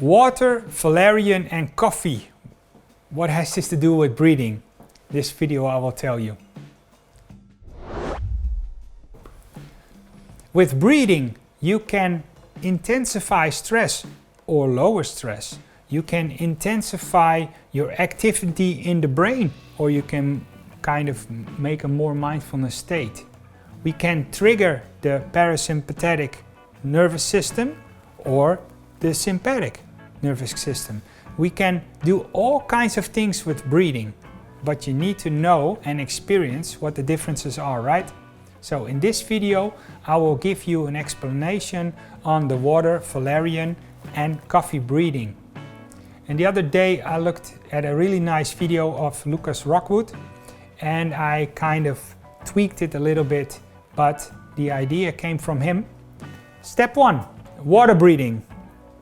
Water, valerian and coffee. What has this to do with breathing? This video I will tell you. With breathing, you can intensify stress or lower stress. You can intensify your activity in the brain, or you can kind of make a more mindfulness state. We can trigger the parasympathetic nervous system or the sympathetic nervous system. We can do all kinds of things with breathing, but you need to know and experience what the differences are, right? So in this video, I will give you an explanation on the water, valerian and coffee breathing. And the other day I looked at a really nice video of Lucas Rockwood and I kind of tweaked it a little bit, but the idea came from him. Step 1, water breathing.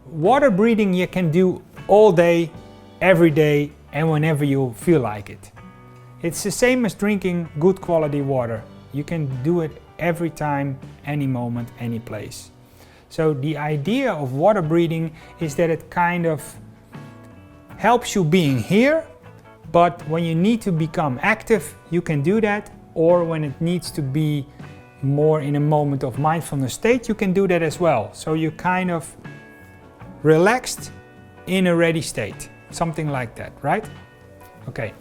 Water breathing you can do all day, every day and whenever you feel like it. It's the same as drinking good quality water. You can do it every time, any moment, any place. So the idea of water breathing is that it kind of helps you being here, but when you need to become active, you can do that, or when it needs to be more in a moment of mindfulness state, you can do that as well. So you're kind of relaxed in a ready state, something like that, right? Okay.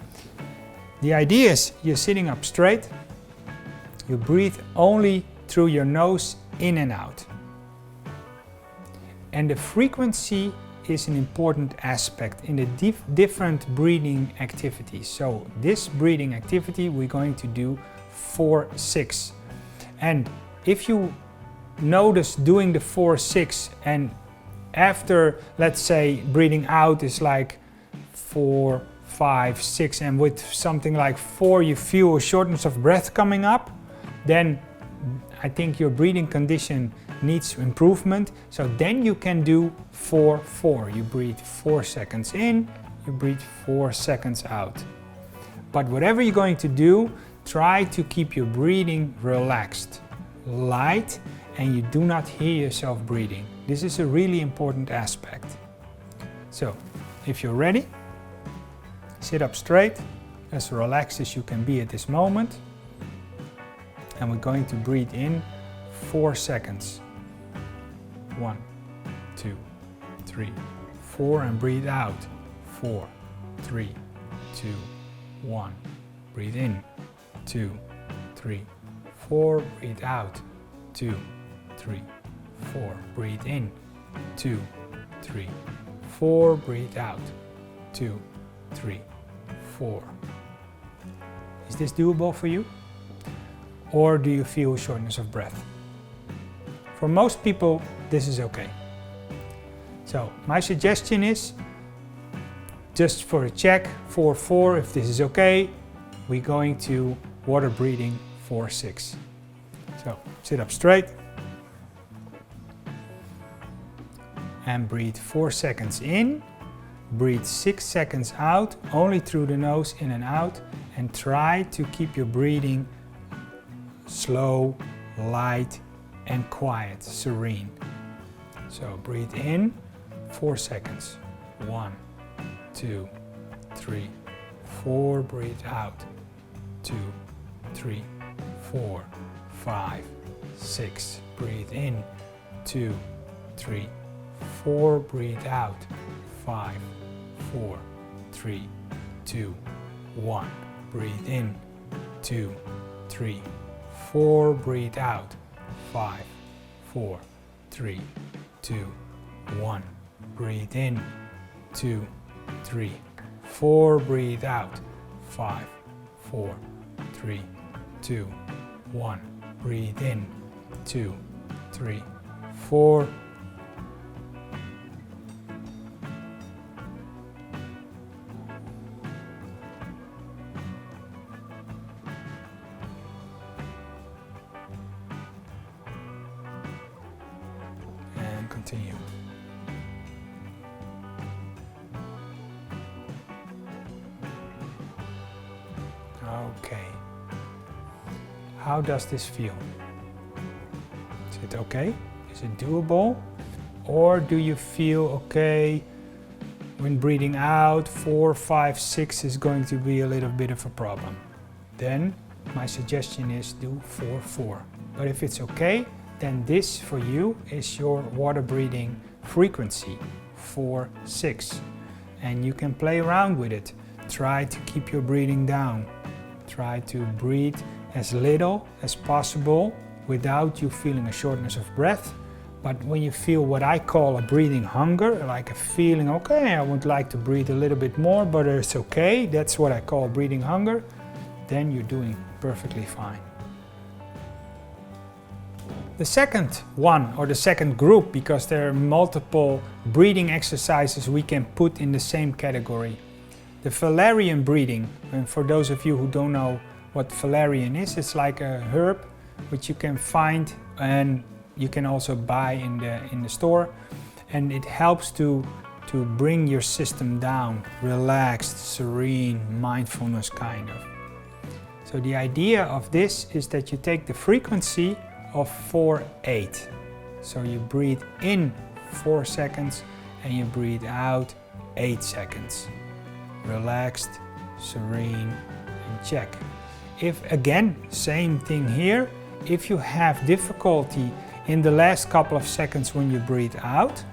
The idea is you're sitting up straight, you breathe only through your nose in and out. And the frequency is an important aspect in the different breathing activities. So this breathing activity we're going to do 4-6. And if you notice doing the 4-6 and after, let's say, breathing out is like 4, 5, 6 and with something like 4 you feel a shortness of breath coming up, then I think your breathing condition needs improvement. So then you can do 4-4. You breathe 4 seconds in, you breathe 4 seconds out. But whatever you're going to do, try to keep your breathing relaxed, light, and you do not hear yourself breathing. This is a really important aspect. So, if you're ready, sit up straight, as relaxed as you can be at this moment. And we're going to breathe in 4 seconds. 1, 2, 3, 4, and breathe out. 4, 3, 2, 1. Breathe in. 2, 3, 4. Breathe out. 2, 3, 4. Breathe in. 2, 3, 4. Breathe out. 2, 3, 4. Is this doable for you? Or do you feel shortness of breath? For most people, this is okay. So my suggestion is, just for a check, 4-4, if this is okay, we're going to water breathing 4-6. So sit up straight and breathe 4 seconds in, breathe 6 seconds out, only through the nose, in and out, and try to keep your breathing slow, light and quiet, serene. So breathe in 4 seconds. 1, 2, 3, 4. Breathe out. 2, 3, 4, 5, 6. Breathe in. 2, 3, 4. Breathe out. 5, 4, 3, 2, 1. Breathe in. 2, 3, 4. Breathe out. 5, 4, 3, 2, 1. Breathe in. 2, 3, 4. Breathe out. 5, 4, 3, 2, 1. Breathe in. 2, 3, 4. Continue. Okay. How does this feel? Is it okay? Is it doable? Or do you feel okay when breathing out, 4, 5, 6 is going to be a little bit of a problem? Then my suggestion is do 4, 4. But if it's okay, then this for you is your water breathing frequency, 4, 6. And you can play around with it. Try to keep your breathing down. Try to breathe as little as possible without you feeling a shortness of breath. But when you feel what I call a breathing hunger, like a feeling, okay, I would like to breathe a little bit more, but it's okay, that's what I call breathing hunger, then you're doing perfectly fine. The second one, or the second group, because there are multiple breathing exercises we can put in the same category. The Valerian breathing, and for those of you who don't know what valerian is, it's like a herb which you can find and you can also buy in the store, and it helps to bring your system down, relaxed, serene, mindfulness kind of. So the idea of this is that you take the frequency of 4-8. So you breathe in 4 seconds and you breathe out 8 seconds. Relaxed, serene, and check. If again, same thing here, if you have difficulty in the last couple of seconds when you breathe out,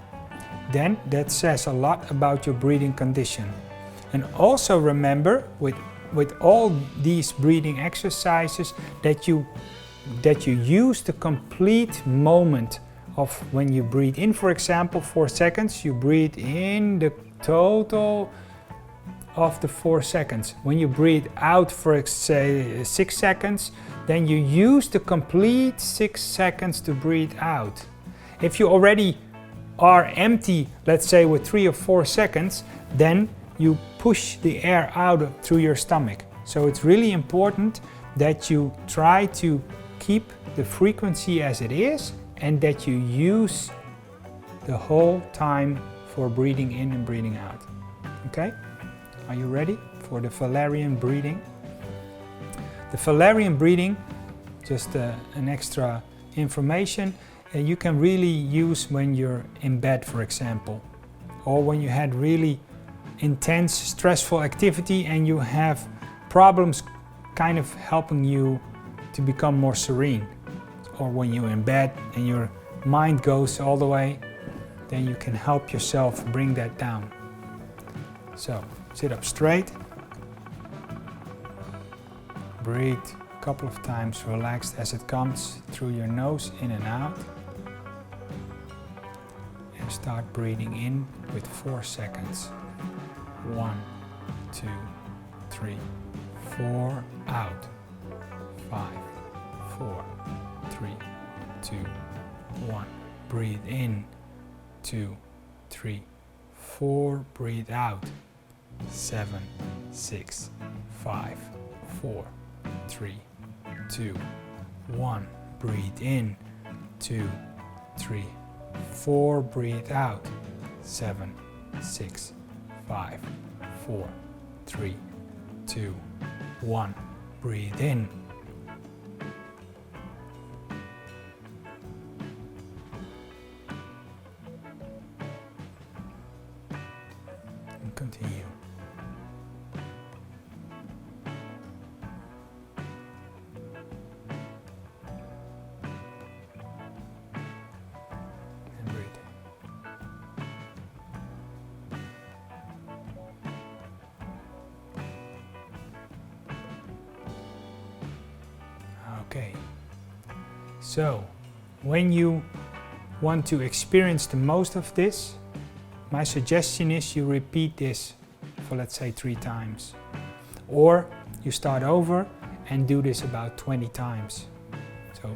then that says a lot about your breathing condition. And also remember with all these breathing exercises that you use the complete moment of when you breathe in, for example, 4 seconds, you breathe in the total of the 4 seconds. When you breathe out for say 6 seconds, then you use the complete 6 seconds to breathe out. If you already are empty, let's say with 3 or 4 seconds, then you push the air out through your stomach. So it's really important that you try to keep the frequency as it is and that you use the whole time for breathing in and breathing out. Okay? Are you ready for the Valerian breathing? The Valerian breathing, just an extra information, you can really use when you're in bed, for example, or when you had really intense, stressful activity and you have problems kind of helping you to become more serene. Or when you're in bed and your mind goes all the way, then you can help yourself bring that down. So, sit up straight, breathe a couple of times relaxed as it comes through your nose, in and out. And start breathing in with 4 seconds. 1, 2, 3, 4, out. 5, 4, 3, 2, 1. Breathe in. 2, 3, 4. Breathe out. 7, 6, 5, 4, 3, 2, 1. Breathe in. 2, 3, 4. Breathe out. 7, 6, 5, 4, 3, 2, 1. Breathe in. And continue. And breathe. Okay, so when you want to experience the most of this, my suggestion is you repeat this for, let's say, 3 times. Or you start over and do this about 20 times. So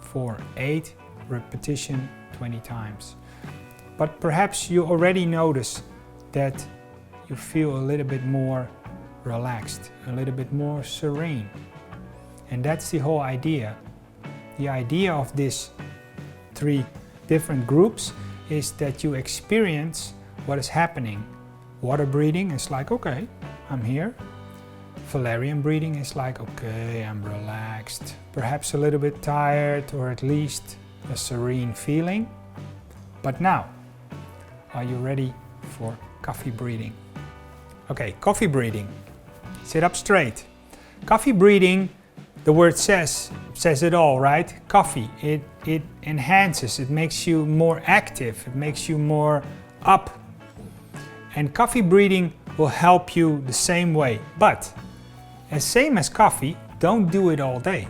4, 8, repetition 20 times. But perhaps you already notice that you feel a little bit more relaxed, a little bit more serene. And that's the whole idea. The idea of these 3 different groups is that you experience what is happening. Water breathing is like, okay, I'm here. Valerian breathing is like, okay, I'm relaxed. Perhaps a little bit tired, or at least a serene feeling. But now, Are you ready for coffee breathing? Okay, coffee breathing. Sit up straight. Coffee breathing, the word says it all, right? Coffee, it enhances, it makes you more active, it makes you more up. And coffee breathing will help you the same way. But, same as coffee, don't do it all day.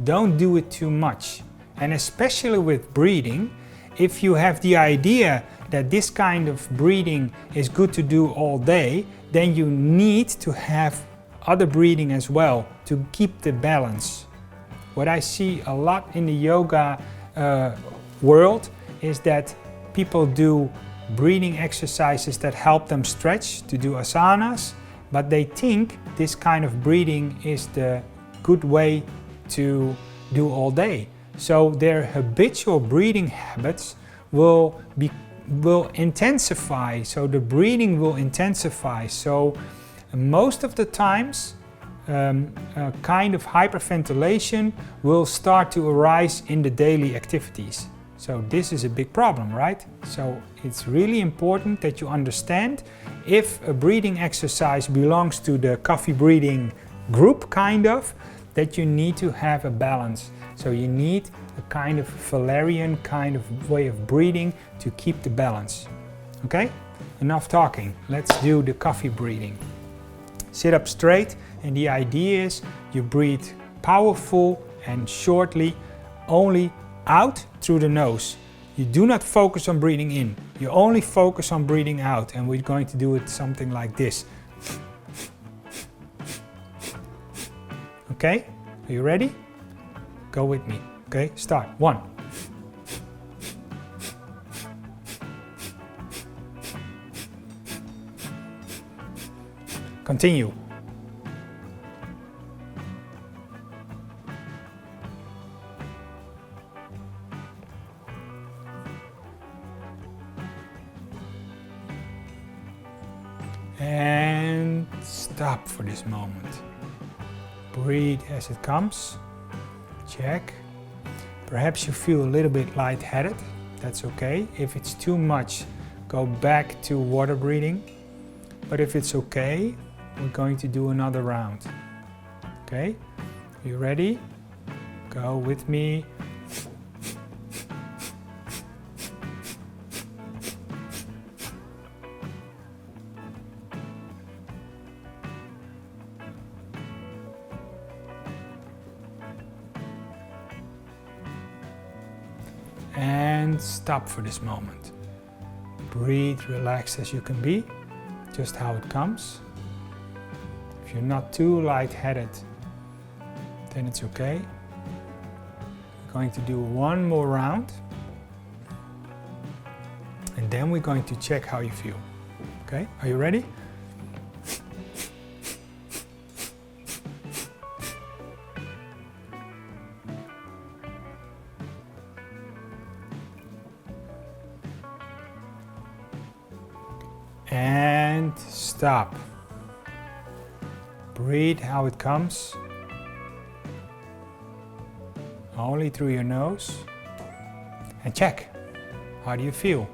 Don't do it too much. And especially with breathing, if you have the idea that this kind of breathing is good to do all day, then you need to have other breathing as well to keep the balance. What I see a lot in the yoga world is that people do breathing exercises that help them stretch, to do asanas, but they think this kind of breathing is the good way to do all day. So their habitual breathing habits will intensify, so the breathing will intensify. So most of the times a kind of hyperventilation will start to arise in the daily activities. So this is a big problem, right? So it's really important that you understand if a breathing exercise belongs to the coffee breathing group, kind of, that you need to have a balance. So you need a kind of Valerian kind of way of breathing to keep the balance. Okay? Enough talking. Let's do the coffee breathing. Sit up straight, and the idea is you breathe powerful and shortly, only out through the nose. You do not focus on breathing in. You only focus on breathing out, and we're going to do it something like this. Okay? Are you ready? Go with me. Okay, start. 1. Continue. And stop for this moment. Breathe as it comes. Check. Perhaps you feel a little bit lightheaded. That's okay. If it's too much, go back to water breathing. But if it's okay, we're going to do another round. Okay? You ready? Go with me. And stop for this moment. Breathe, relaxed as you can be, just how it comes. If you're not too lightheaded, then it's okay. We're going to do one more round, and then we're going to check how you feel. Okay, are you ready? And stop. Breathe how it comes. Only through your nose. And check. How do you feel?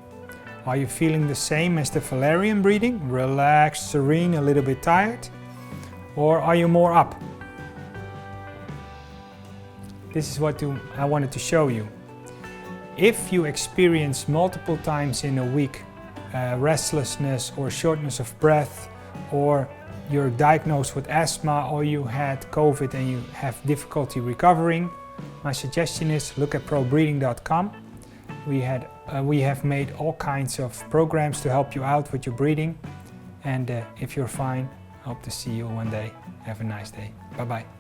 Are you feeling the same as the Valerian breathing? Relaxed, serene, a little bit tired? Or are you more up? This is what I wanted to show you. If you experience multiple times in a week restlessness or shortness of breath, or you're diagnosed with asthma, or you had COVID and you have difficulty recovering, my suggestion is look at probreathing.com. We have made all kinds of programs to help you out with your breathing, and if you're fine, hope to see you one day. Have a nice day. Bye bye.